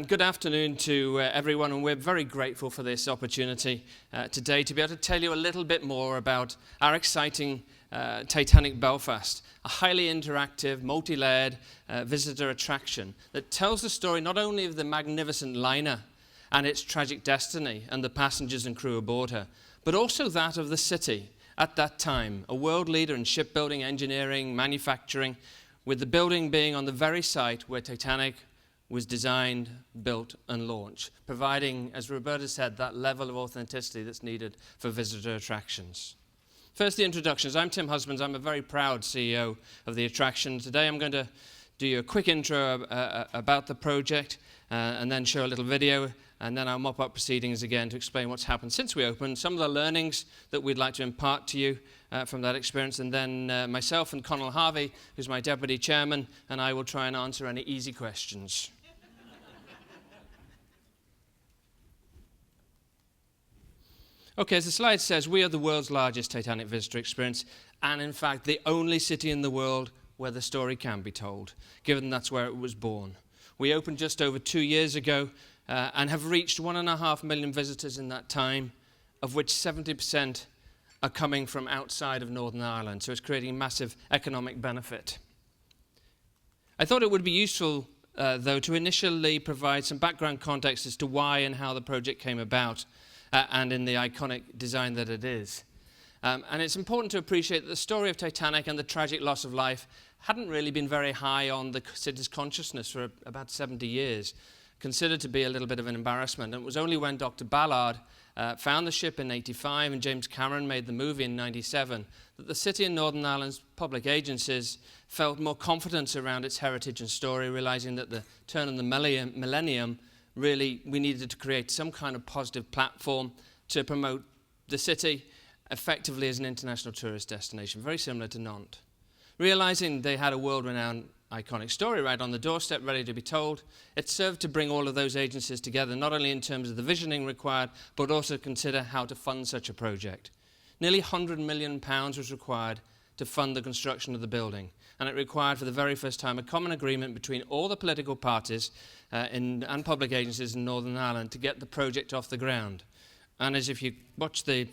Good afternoon to everyone, and we're very grateful for this opportunity today to be able to tell you a little bit more about our exciting Titanic Belfast, a highly interactive, multi-layered visitor attraction that tells the story not only of the magnificent liner and its tragic destiny and the passengers and crew aboard her, but also that of the city at that time, a world leader in shipbuilding, engineering, manufacturing, with the building being on the very site where Titanic was designed, built, and launched, providing, as Roberta said, that level of authenticity that's needed for visitor attractions. First, the introductions. I'm Tim Husbands. I'm a very proud CEO of the attraction. Today, I'm going to do you a quick intro about the project, and then show a little video, and then I'll mop up proceedings again to explain what's happened since we opened, some of the learnings that we'd like to impart to you from that experience, and then myself and Conal Harvey, who's my deputy chairman, and I will try and answer any easy questions. Okay, as the slide says, we are the world's largest Titanic visitor experience, and in fact, the only city in the world where the story can be told, given that's where it was born. We opened just over 2 years ago and have reached 1.5 million visitors in that time, of which 70% are coming from outside of Northern Ireland, so it's creating massive economic benefit. I thought it would be useful, though, to initially provide some background context as to why and how the project came about, and in the iconic design that it is. And it's important to appreciate that the story of Titanic and the tragic loss of life hadn't really been very high on the city's consciousness for about 70 years, considered to be a little bit of an embarrassment. And it was only when Dr. Ballard found the ship in '85 and James Cameron made the movie in '97 that the city and Northern Ireland's public agencies felt more confidence around its heritage and story, realizing that the turn of the millennium really, we needed to create some kind of positive platform to promote the city effectively as an international tourist destination, very similar to Nantes. Realizing they had a world-renowned iconic story right on the doorstep, ready to be told, it served to bring all of those agencies together, not only in terms of the visioning required, but also consider how to fund such a project. Nearly £100 million was required to fund the construction of the building, and it required for the very first time a common agreement between all the political parties and public agencies in Northern Ireland to get the project off the ground. And as if you watch the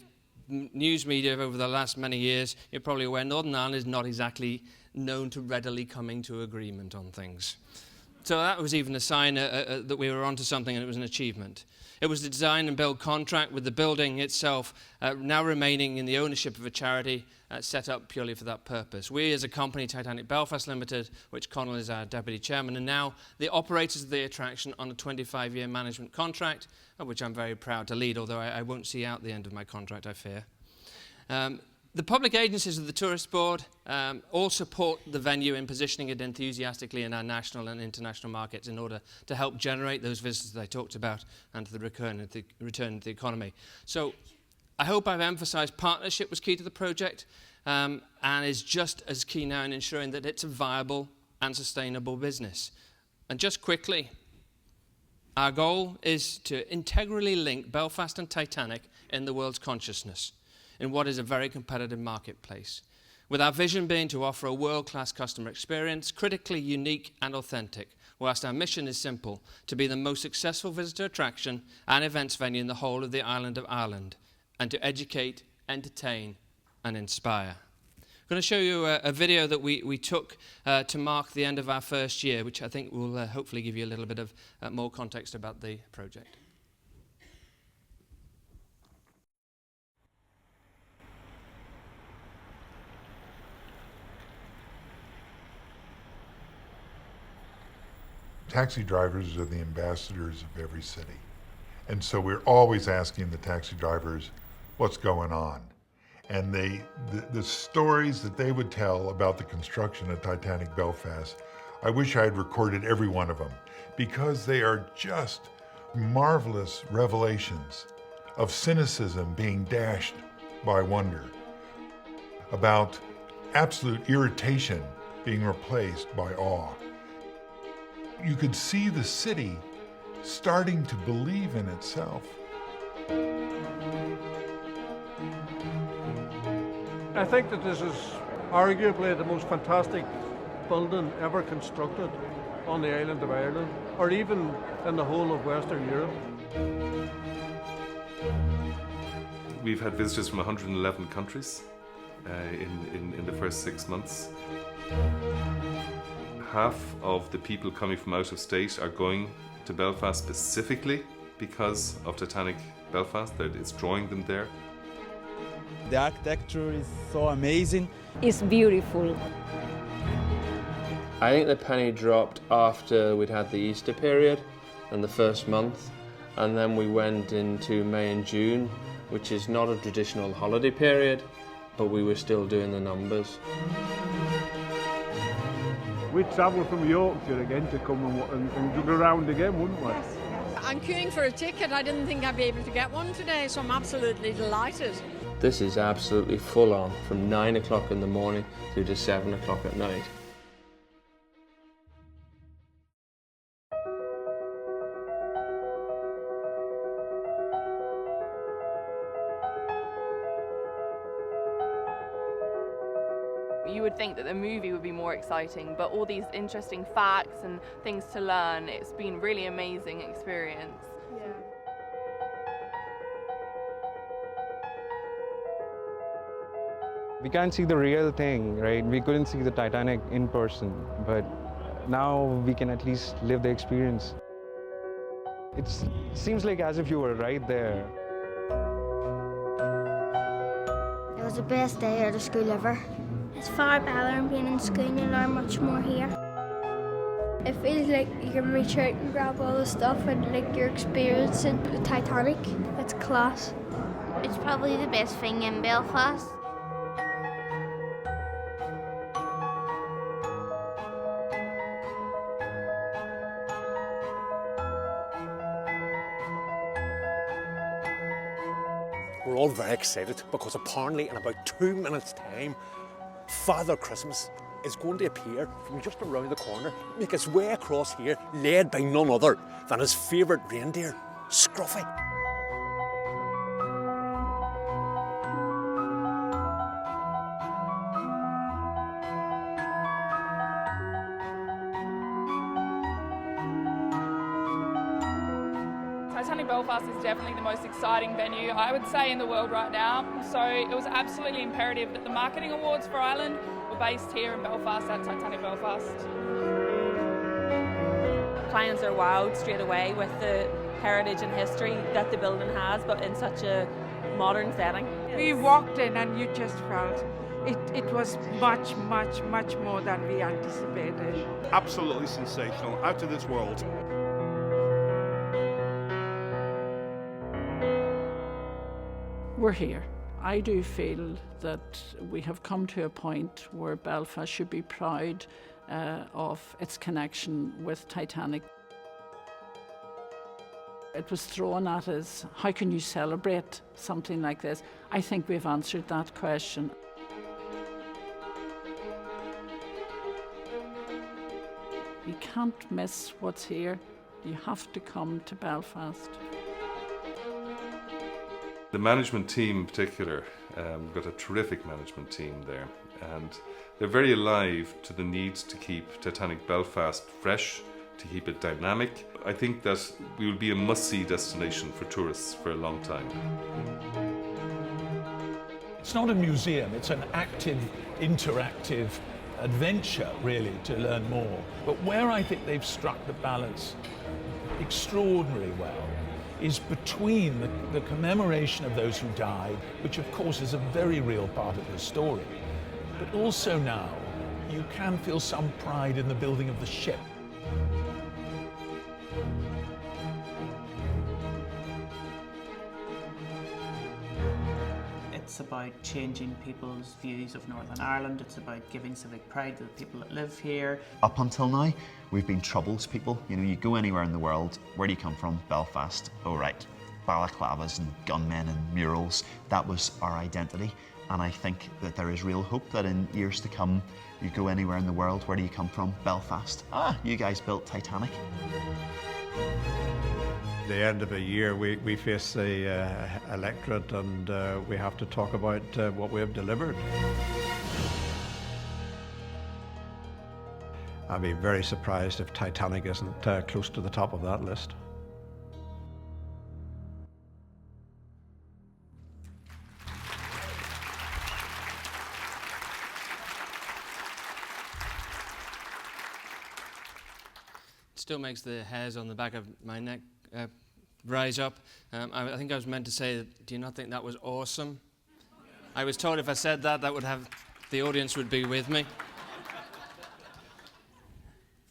news media over the last many years, you're probably aware Northern Ireland is not exactly known to readily coming to agreement on things. So that was even a sign that we were onto something, and it was an achievement. It was the design and build contract with the building itself now remaining in the ownership of a charity set up purely for that purpose. We as a company, Titanic Belfast Limited, which Conal is our deputy chairman, and now the operators of the attraction on a 25-year management contract, which I'm very proud to lead, although I won't see out the end of my contract, I fear. The public agencies of the Tourist Board all support the venue in positioning it enthusiastically in our national and international markets in order to help generate those visitors that I talked about and to the return to the economy. So I hope I've emphasized partnership was key to the project and is just as key now in ensuring that it's a viable and sustainable business. And just quickly, our goal is to integrally link Belfast and Titanic in the world's consciousness in what is a very competitive marketplace, with our vision being to offer a world-class customer experience, critically unique and authentic, whilst our mission is simple, to be the most successful visitor attraction and events venue in the whole of the island of Ireland, and to educate, entertain, and inspire. I'm going to show you a video that we took to mark the end of our first year, which I think will hopefully give you a little bit of more context about the project. Taxi drivers are the ambassadors of every city. And so we're always asking the taxi drivers what's going on. And the stories that they would tell about the construction of Titanic Belfast, I wish I had recorded every one of them, because they are just marvelous revelations of cynicism being dashed by wonder, about absolute irritation being replaced by awe. You could see the city starting to believe in itself. I think that this is arguably the most fantastic building ever constructed on the island of Ireland, or even in the whole of Western Europe. We've had visitors from 111 countries in the first 6 months. Half of the people coming from out of state are going to Belfast specifically because of Titanic Belfast. It's drawing them there. The architecture is so amazing. It's beautiful. I think the penny dropped after we'd had the Easter period and the first month, and then we went into May and June, which is not a traditional holiday period, but we were still doing the numbers. We'd travel from Yorkshire again to come and go around again, wouldn't we? I'm queuing for a ticket. I didn't think I'd be able to get one today, so I'm absolutely delighted. This is absolutely full on, from 9 o'clock in the morning through to 7 o'clock at night. You would think that the movie would be more exciting, but all these interesting facts and things to learn, it's been really amazing experience. Yeah. We can't see the real thing, right? We couldn't see the Titanic in person, but now we can at least live the experience. It seems like as if you were right there. It was the best day out of school ever. It's far better than being in school and you learn much more here. It feels like you can reach out and grab all the stuff and like you're experiencing the Titanic. It's class. It's probably the best thing in Belfast. We're all very excited because apparently in about 2 minutes' time, Father Christmas is going to appear from just around the corner, make his way across here, led by none other than his favourite reindeer, Scruffy. Titanic Belfast is definitely the most exciting venue, I would say, in the world right now. So it was absolutely imperative that the marketing awards for Ireland were based here in Belfast at Titanic Belfast. Clients are wowed straight away with the heritage and history that the building has, but in such a modern setting. We walked in and you just felt it was much, much, much more than we anticipated. Absolutely sensational, out of this world. We're here. I do feel that we have come to a point where Belfast should be proud of its connection with Titanic. It was thrown at us, how can you celebrate something like this? I think we've answered that question. You can't miss what's here. You have to come to Belfast. The management team in particular, we've got a terrific management team there, and they're very alive to the need to keep Titanic Belfast fresh, to keep it dynamic. I think that we will be a must-see destination for tourists for a long time. It's not a museum, it's an active, interactive adventure, really, to learn more. But where I think they've struck the balance extraordinarily well is between the commemoration of those who died, which of course is a very real part of the story, but also now you can feel some pride in the building of the ship. It's about changing people's views of Northern Ireland. It's about giving civic pride to the people that live here. Up until now, we've been troubles people. You know, you go anywhere in the world, where do you come from? Belfast. Oh right, balaclavas and gunmen and murals. That was our identity. And I think that there is real hope that in years to come, you go anywhere in the world, where do you come from? Belfast. Ah, you guys built Titanic. The end of a year, we face the electorate, and we have to talk about what we have delivered. I'd be very surprised if Titanic isn't close to the top of that list. Still makes the hairs on the back of my neck rise up. I think I was meant to say, do you not think that was awesome? I was told if I said that, the audience would be with me.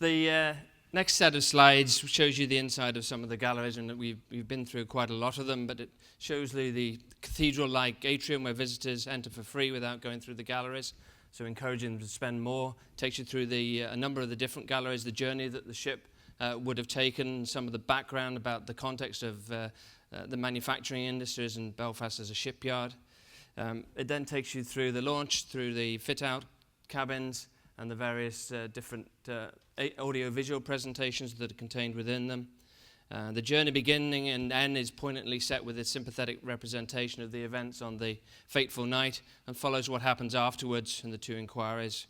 The next set of slides shows you the inside of some of the galleries, and we've been through quite a lot of them, but it shows the cathedral-like atrium where visitors enter for free without going through the galleries, so encouraging them to spend more. Takes you through a number of the different galleries, the journey that the ship would have taken, some of the background about the context of the manufacturing industries in Belfast as a shipyard. It then takes you through the launch, through the fit-out cabins, and the various different audio-visual presentations that are contained within them. The journey beginning and end is poignantly set with a sympathetic representation of the events on the fateful night and follows what happens afterwards in the two inquiries.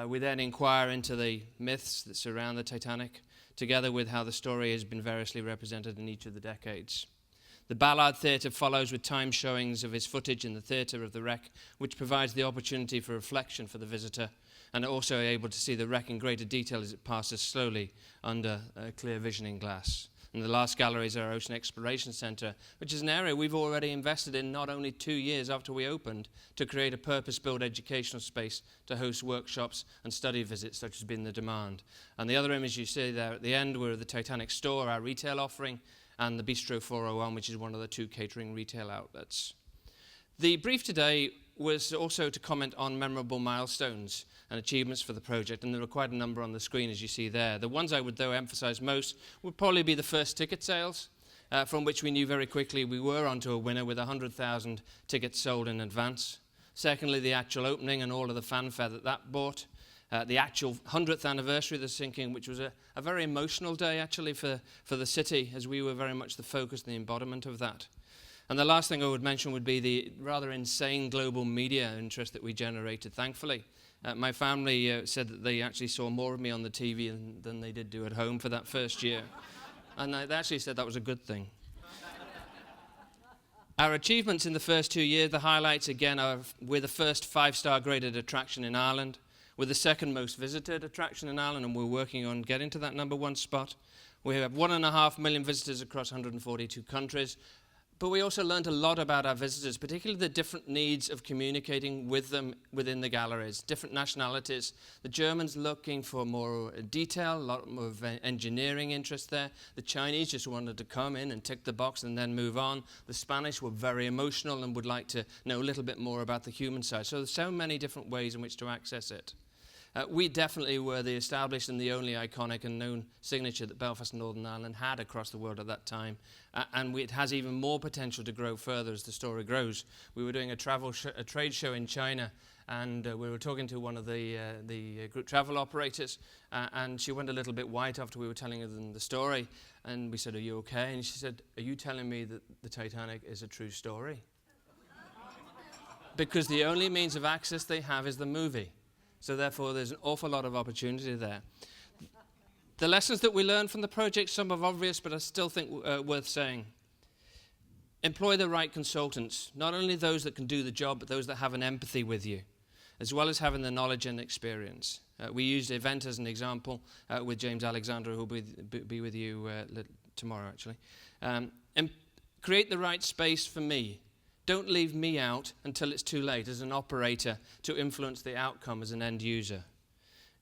We then inquire into the myths that surround the Titanic, together with how the story has been variously represented in each of the decades. The Ballard Theatre follows with time showings of his footage in the theatre of the wreck, which provides the opportunity for reflection for the visitor, and also able to see the wreck in greater detail as it passes slowly under a clear visioning glass. And the last gallery is our Ocean Exploration Centre, which is an area we've already invested in not only 2 years after we opened to create a purpose-built educational space to host workshops and study visits, such has been the demand. And the other image you see there at the end were the Titanic store, our retail offering, and the Bistro 401, which is one of the 2 catering retail outlets. The brief today was also to comment on memorable milestones and achievements for the project, and there are quite a number on the screen as you see there. The ones I would though emphasize most would probably be the first ticket sales, from which we knew very quickly we were onto a winner with 100,000 tickets sold in advance. Secondly, the actual opening and all of the fanfare that brought. The actual 100th anniversary of the sinking, which was a very emotional day actually for the city, as we were very much the focus and the embodiment of that. And the last thing I would mention would be the rather insane global media interest that we generated, thankfully. My family said that they actually saw more of me on the TV than they did do at home for that first year. And they actually said that was a good thing. Our achievements in the first 2 years, the highlights again are we're the first 5-star graded attraction in Ireland. We're the second most visited attraction in Ireland, and we're working on getting to that number 1 spot. We have 1.5 million visitors across 142 countries. But we also learned a lot about our visitors, particularly the different needs of communicating with them within the galleries, different nationalities. The Germans looking for more detail, a lot more of engineering interest there. The Chinese just wanted to come in and tick the box and then move on. The Spanish were very emotional and would like to know a little bit more about the human side. So there's so many different ways in which to access it. We definitely were the established and the only iconic and known signature that Belfast and Northern Ireland had across the world at that time. And it has even more potential to grow further as the story grows. We were doing a trade show in China, and we were talking to one of the group travel operators, and she went a little bit white after we were telling her the story. And we said, "Are you okay?" And she said, "Are you telling me that the Titanic is a true story?" Because the only means of access they have is the movie. So therefore, there's an awful lot of opportunity there. The lessons that we learned from the project, some are obvious, but I still think worth saying. Employ the right consultants, not only those that can do the job, but those that have an empathy with you, as well as having the knowledge and experience. We used Event as an example with James Alexander, who will be with you tomorrow, actually. And create the right space for me. Don't leave me out until it's too late as an operator to influence the outcome as an end user.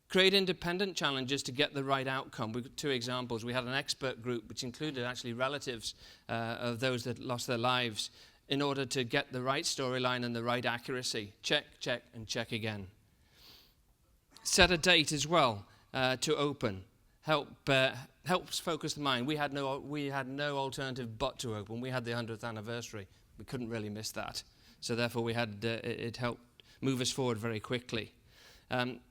Create independent challenges to get the right outcome. We've got 2 examples. We had an expert group which included actually relatives of those that lost their lives in order to get the right storyline and the right accuracy. Check, check, and check again. Set a date as well to open. Helps focus the mind. We had no alternative but to open. We had the 100th anniversary. We couldn't really miss that. So therefore we had it helped move us forward very quickly.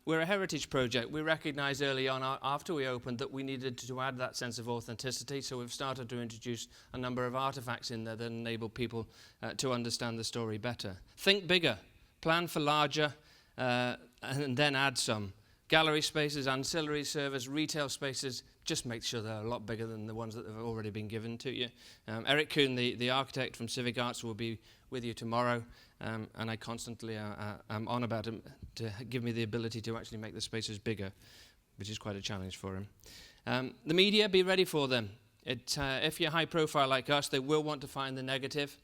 We're a heritage project. We recognized early on after we opened that we needed to add that sense of authenticity, so we've started to introduce a number of artifacts in there that enable people to understand the story better. Think bigger, plan for larger, and then add some. Gallery spaces, ancillary service, retail spaces, just make sure they're a lot bigger than the ones that have already been given to you. Eric Kuhn, the architect from Civic Arts, will be with you tomorrow, and I constantly am on about him to give me the ability to actually make the spaces bigger, which is quite a challenge for him. The media, be ready for them. If you're high profile like us, they will want to find the negative.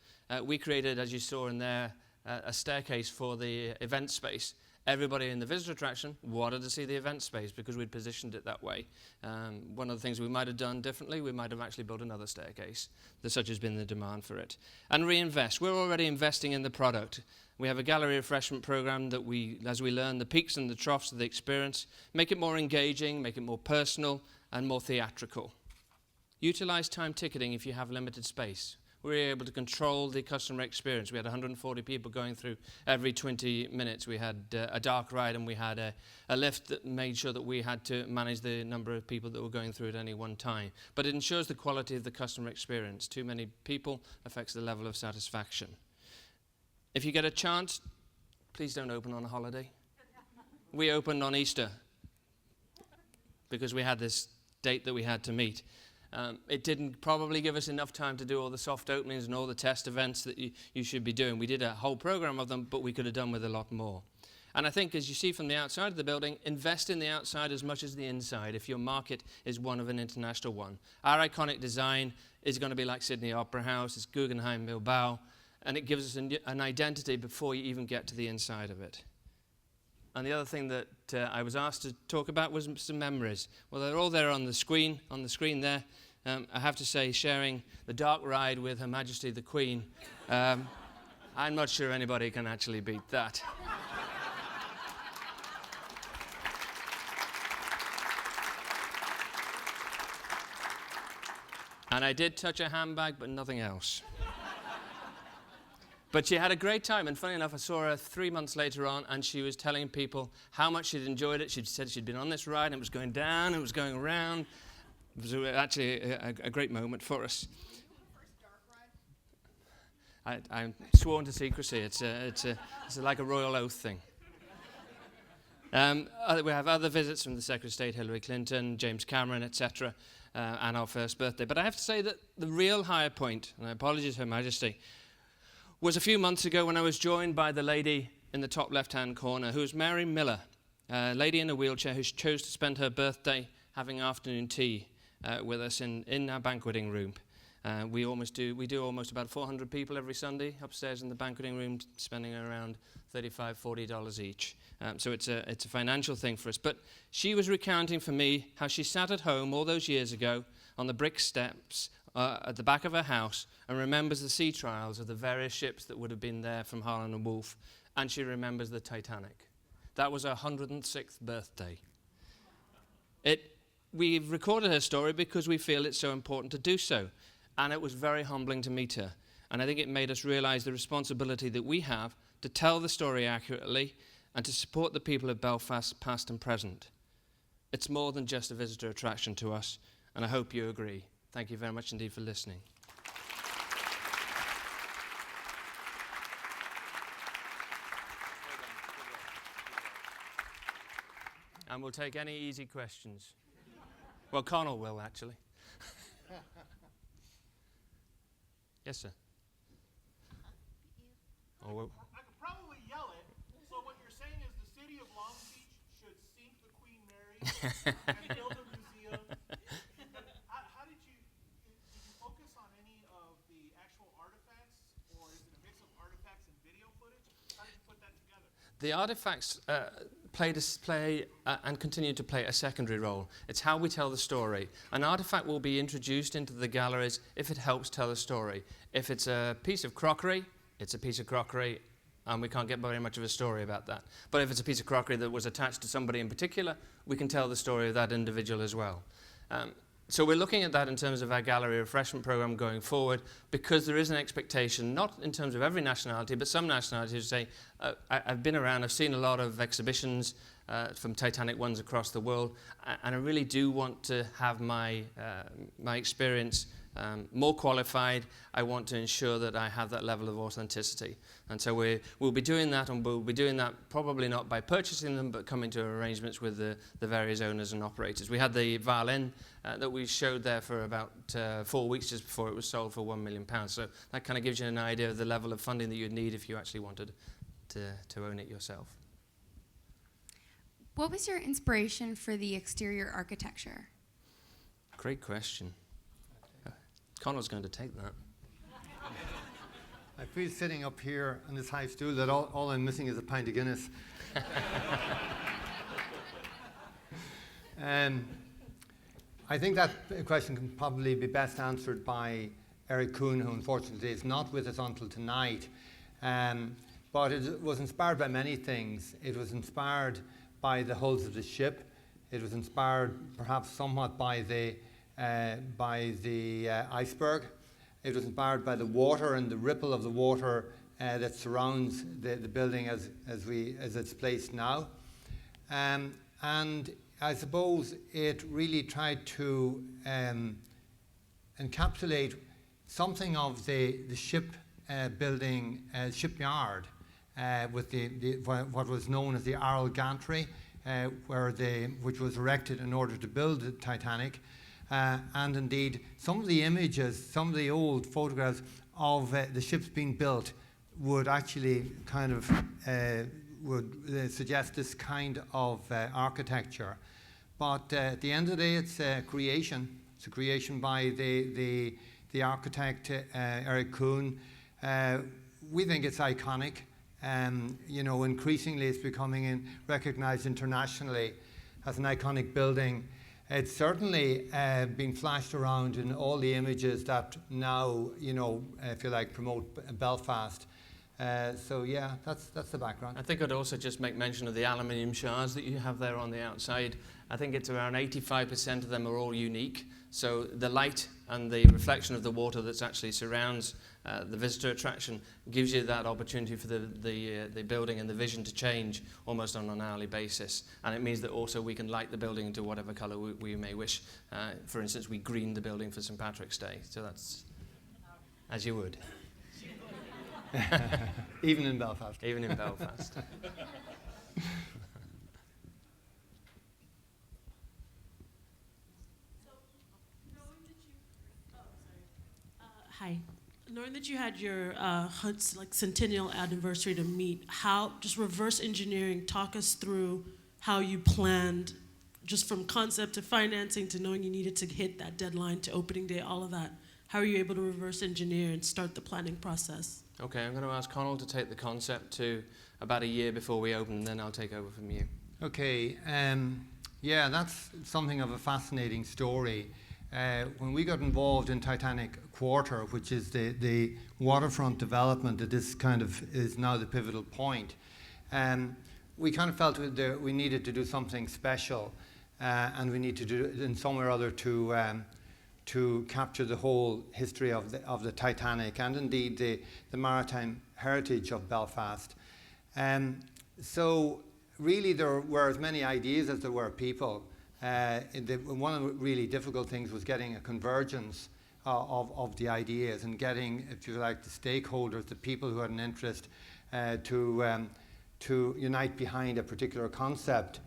We created, as you saw in there, a staircase for the event space. Everybody in the visitor attraction wanted to see the event space because we'd positioned it that way. One of the things we might have done differently, we might have actually built another staircase. Such has been the demand for it. And reinvest. We're already investing in the product. We have a gallery refreshment program that as we learn the peaks and the troughs of the experience, make it more engaging, make it more personal and more theatrical. Utilize time ticketing if you have limited space. We were able to control the customer experience. We had 140 people going through every 20 minutes. We had a dark ride and we had a lift that made sure that we had to manage the number of people that were going through at any one time. But it ensures the quality of the customer experience. Too many people affects the level of satisfaction. If you get a chance, please don't open on a holiday. We opened on Easter because we had this date that we had to meet. It didn't probably give us enough time to do all the soft openings and all the test events that you should be doing. We did a whole program of them, but we could have done with a lot more. And I think, as you see from the outside of the building, invest in the outside as much as the inside if your market is one of an international one. Our iconic design is going to be like Sydney Opera House, it's Guggenheim Bilbao, and it gives us an identity before you even get to the inside of it. And the other thing that I was asked to talk about was some memories. Well, they're all there on the screen there. I have to say, sharing the dark ride with Her Majesty the Queen, I'm not sure anybody can actually beat that. And I did touch a handbag, but nothing else. But she had a great time, and funny enough, I saw her 3 months later on, and she was telling people how much she'd enjoyed it. She'd said she'd been on this ride, and it was going down, and it was going around. It was actually a great moment for us. I'm sworn to secrecy. It's like a royal oath thing. We have other visits from the Secretary of State, Hillary Clinton, James Cameron, etc., and our first birthday. But I have to say that the real high point, and I apologize, Her Majesty, was a few months ago when I was joined by the lady in the top left-hand corner, who was Mary Miller, a lady in a wheelchair who chose to spend her birthday having afternoon tea with us in our banqueting room. We do almost about 400 people every Sunday upstairs in the banqueting room, spending around $35, $40 each. So it's a financial thing for us. But she was recounting for me how she sat at home all those years ago on the brick steps at the back of her house and remembers the sea trials of the various ships that would have been there from Harland and Wolff, and she remembers the Titanic. That was her 106th birthday. We've recorded her story because we feel it's so important to do so. And it was very humbling to meet her. And I think it made us realize the responsibility that we have to tell the story accurately and to support the people of Belfast, past and present. It's more than just a visitor attraction to us, and I hope you agree. Thank you very much indeed for listening. And we'll take any easy questions. Well, Connell will, actually. Yes, sir. Oh, well. I could probably yell it. So what you're saying is the city of Long Beach should sink the Queen Mary and build a museum. How did you focus on any of the actual artifacts, or is it a mix of artifacts and video footage? How did you put that together? The artifacts play and continue to play a secondary role. It's how we tell the story. An artifact will be introduced into the galleries if it helps tell the story. If it's a piece of crockery, it's a piece of crockery, and we can't get very much of a story about that. But if it's a piece of crockery that was attached to somebody in particular, we can tell the story of that individual as well. So we're looking at that in terms of our gallery refreshment program going forward, because there is an expectation, not in terms of every nationality, but some nationalities say, I've been around, I've seen a lot of exhibitions from Titanic ones across the world, and I really do want to have my experience more qualified. I want to ensure that I have that level of authenticity. And so we'll be doing that, and we'll be doing that probably not by purchasing them, but coming to arrangements with the various owners and operators. We had the violin that we showed there for about 4 weeks just before it was sold for £1 million. So that kind of gives you an idea of the level of funding that you'd need if you actually wanted to own it yourself. What was your inspiration for the exterior architecture? Great question. Connor's going to take that. I feel sitting up here on this high stool that all I'm missing is a pint of Guinness. I think that question can probably be best answered by Eric Kuhn, who unfortunately is not with us until tonight. But it was inspired by many things. It was inspired by the hulls of the ship. It was inspired perhaps somewhat by the iceberg. It was inspired by the water and the ripple of the water that surrounds the building as it's placed now. And I suppose it really tried to encapsulate something of the ship building shipyard with what was known as the Arl Gantry, which was erected in order to build the Titanic. And indeed, some of the images, some of the old photographs of the ships being built would actually kind of suggest this kind of architecture. But at the end of the day, it's a creation. It's a creation by the architect, Eric Kuhn. We think it's iconic. Increasingly it's becoming recognized internationally as an iconic building. It's certainly been flashed around in all the images that now, if you like, promote Belfast. So yeah, that's the background. I think I'd also just make mention of the aluminium shards that you have there on the outside. I think it's around 85% of them are all unique. So the light and the reflection of the water that actually surrounds the visitor attraction gives you that opportunity for the building and the vision to change almost on an hourly basis. And it means that also we can light the building into whatever colour we may wish. For instance, we greened the building for St. Patrick's Day. So that's as you would. Even in Belfast. Even in Belfast. Hi. Knowing that you had your centennial anniversary to meet, how, just reverse engineering, talk us through how you planned, just from concept to financing to knowing you needed to hit that deadline to opening day, all of that. How are you able to reverse engineer and start the planning process? Okay, I'm going to ask Connell to take the concept to about a year before we open, and then I'll take over from you. Okay, yeah, that's something of a fascinating story. When we got involved in Titanic Quarter, which is the waterfront development that this kind of is now the pivotal point, we kind of felt that we needed to do something special, and we need to do it in some way or other to capture the whole history of the Titanic and indeed the maritime heritage of Belfast. So really there were as many ideas as there were people. One of the really difficult things was getting a convergence of the ideas and getting, if you like, the stakeholders, the people who had an interest to unite behind a particular concept.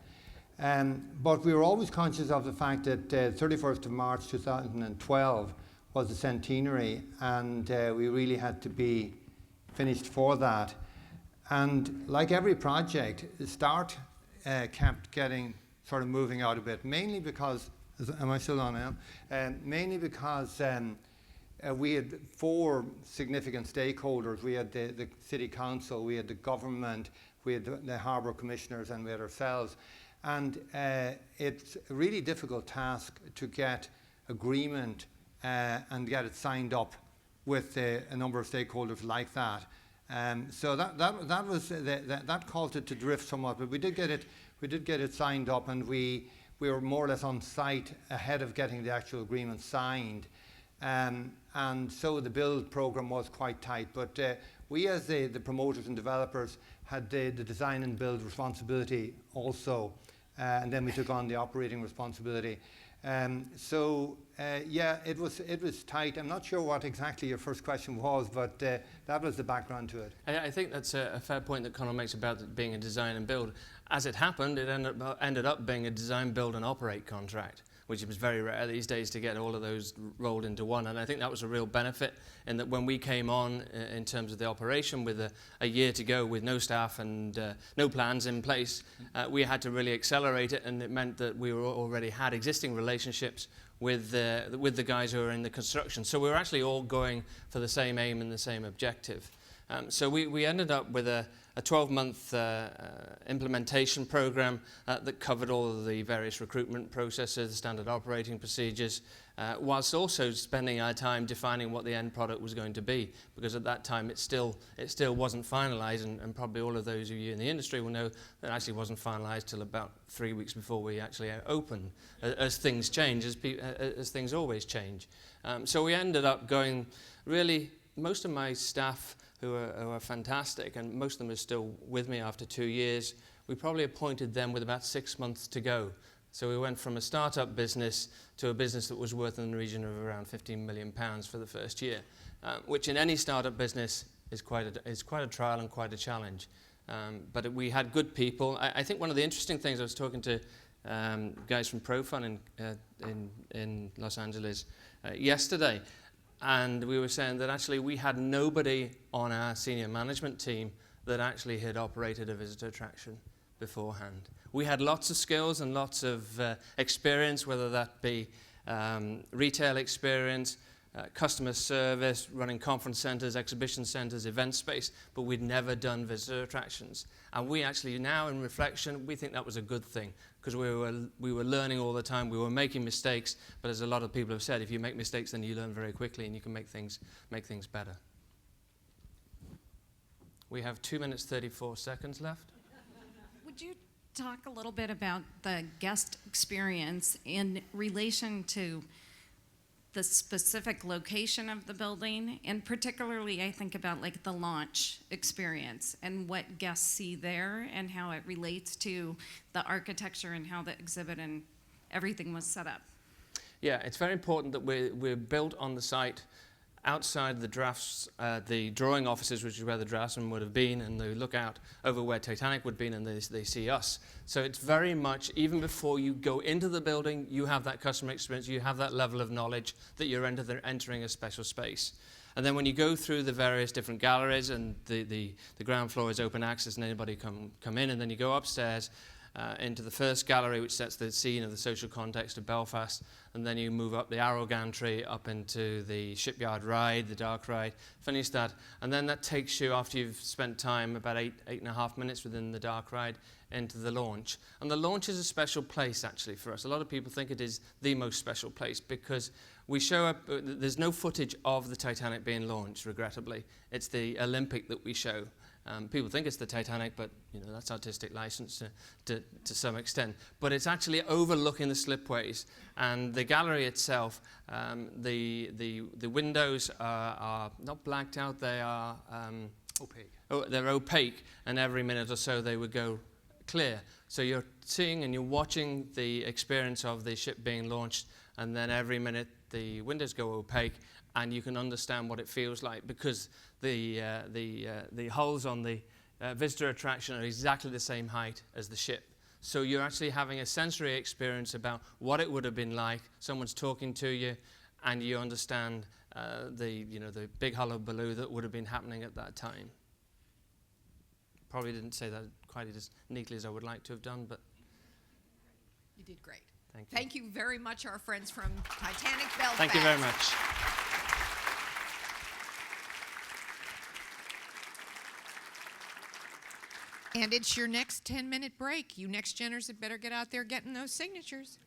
But we were always conscious of the fact that 31st of March 2012 was the centenary, and we really had to be finished for that. And like every project, the start kept getting sort of moving out a bit, mainly because, am I still on now? Mainly because we had 4 significant stakeholders. We had the City Council, we had the government, we had the Harbour Commissioners, and we had ourselves. And it's a really difficult task to get agreement and get it signed up with a number of stakeholders like that. So that caused it to drift somewhat, but we did get it signed up, and we were more or less on site ahead of getting the actual agreement signed. And so the build program was quite tight, but we as the promoters and developers had the design and build responsibility also, and then we took on the operating responsibility. Yeah, it was tight. I'm not sure what exactly your first question was, but that was the background to it. I think that's a fair point that Conor makes about it being a design and build. As it happened, it ended up being a design, build and operate contract, which was very rare these days to get all of those rolled into one. And I think that was a real benefit in that when we came on in terms of the operation with a year to go with no staff and no plans in place, we had to really accelerate it, and it meant that we already had existing relationships with the guys who were in the construction. So we were actually all going for the same aim and the same objective. So we ended up with a 12-month implementation program that covered all of the various recruitment processes, standard operating procedures, whilst also spending our time defining what the end product was going to be, because at that time it still wasn't finalized, and probably all of those of you in the industry will know that it actually wasn't finalized till about 3 weeks before we actually opened, as things change, as things always change. So we ended up going, really, most of my staff who are fantastic, and most of them are still with me after 2 years. We probably appointed them with about 6 months to go. So we went from a startup business to a business that was worth in the region of around £15 million for the first year, which in any startup business is quite a trial and quite a challenge. But we had good people. I think one of the interesting things, I was talking to guys from ProFun in Los Angeles yesterday, and we were saying that actually we had nobody on our senior management team that actually had operated a visitor attraction beforehand. We had lots of skills and lots of experience, whether that be retail experience, customer service, running conference centers, exhibition centers, event space, but we'd never done visitor attractions. And we actually now, in reflection, we think that was a good thing, because we were learning all the time. We were making mistakes, but as a lot of people have said, if you make mistakes, then you learn very quickly and you can make things better. We have 2 minutes 34 seconds left. Would you talk a little bit about the guest experience in relation to the specific location of the building, and particularly I think about like the launch experience and what guests see there and how it relates to the architecture and how the exhibit and everything was set up? Yeah, it's very important that we're built on the site outside the drafts, the drawing offices, which is where the draftsman would have been, and they look out over where Titanic would have been, and they see us. So it's very much, even before you go into the building, you have that customer experience, you have that level of knowledge that you're entering a special space. And then when you go through the various different galleries, and the ground floor is open access and anybody come in, and then you go upstairs into the first gallery, which sets the scene of the social context of Belfast, and then you move up the Arrow Gantry up into the shipyard ride, the dark ride, finish that, and then that takes you, after you've spent time, about eight and a half minutes within the dark ride, into the launch. And the launch is a special place actually for us. A lot of people think it is the most special place because we show up, there's no footage of the Titanic being launched, regrettably. It's the Olympic that we show. People think it's the Titanic, but that's artistic license to some extent. But it's actually overlooking the slipways, and the gallery itself. The windows are not blacked out; they are opaque. Oh, they're opaque, and every minute or so they would go clear. So you're seeing and you're watching the experience of the ship being launched, and then every minute the windows go opaque, and you can understand what it feels like, because the hulls on the visitor attraction are exactly the same height as the ship. So you're actually having a sensory experience about what it would have been like. Someone's talking to you, and you understand the big hullabaloo that would have been happening at that time. Probably didn't say that quite as neatly as I would like to have done, but you did great. Thank you. Thank you very much, our friends from Titanic Belfast. Thank you very much. And it's your next 10-minute break. You next geners had better get out there getting those signatures.